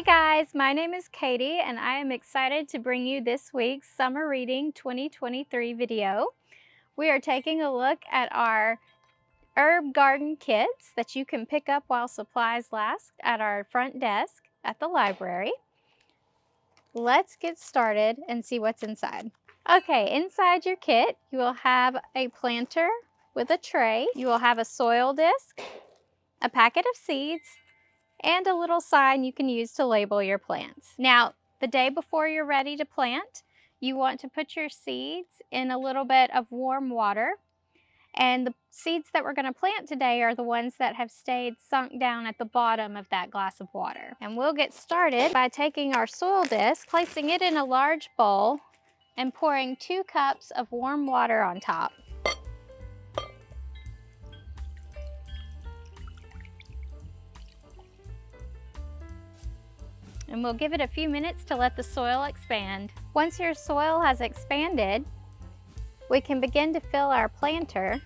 Hi guys, my name is Katie and I am excited to bring you this week's Summer Reading 2023 video. We are taking a look at our herb garden kits that you can pick up while supplies last at our front desk at the library. Let's get started and see what's inside. Okay, inside your kit, you will have a planter with a tray. You will have a soil disc, a packet of seeds, and a little sign you can use to label your plants. Now, the day before you're ready to plant, you want to put your seeds in a little bit of warm water. And the seeds that we're going to plant today are the ones that have stayed sunk down at the bottom of that glass of water. And we'll get started by taking our soil disc, placing it in a large bowl, and pouring 2 cups of warm water on top. And we'll give it a few minutes to let the soil expand. Once your soil has expanded, we can begin to fill our planter,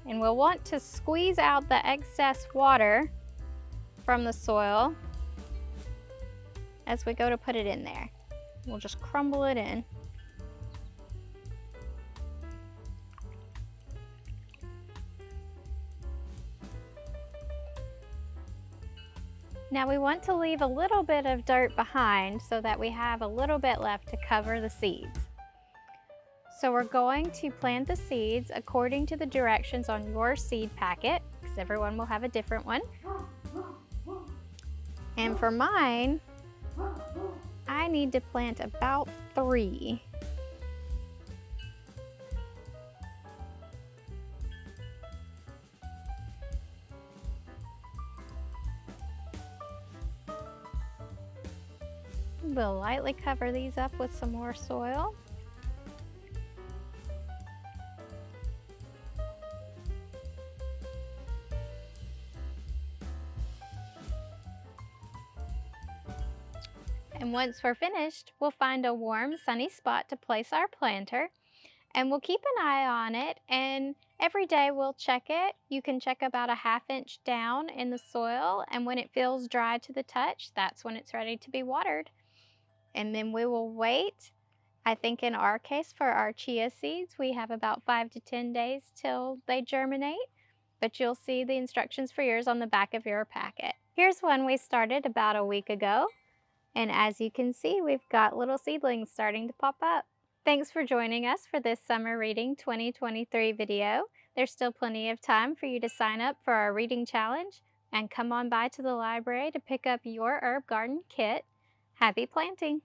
and we'll want to squeeze out the excess water from the soil as we go to put it in there. We'll just crumble it in. Now we want to leave a little bit of dirt behind so that we have a little bit left to cover the seeds. So we're going to plant the seeds according to the directions on your seed packet, because everyone will have a different one. And for mine, I need to plant about 3. We'll lightly cover these up with some more soil. And once we're finished, we'll find a warm, sunny spot to place our planter, and we'll keep an eye on it, and every day we'll check it. You can check about a 1/2 inch down in the soil, and when it feels dry to the touch, that's when it's ready to be watered. And then we will wait. I think in our case for our chia seeds, we have about 5 to 10 days till they germinate, but you'll see the instructions for yours on the back of your packet. Here's one we started about a week ago, and as you can see, we've got little seedlings starting to pop up. Thanks for joining us for this Summer Reading 2023 video. There's still plenty of time for you to sign up for our reading challenge and come on by to the library to pick up your herb garden kit. Happy planting!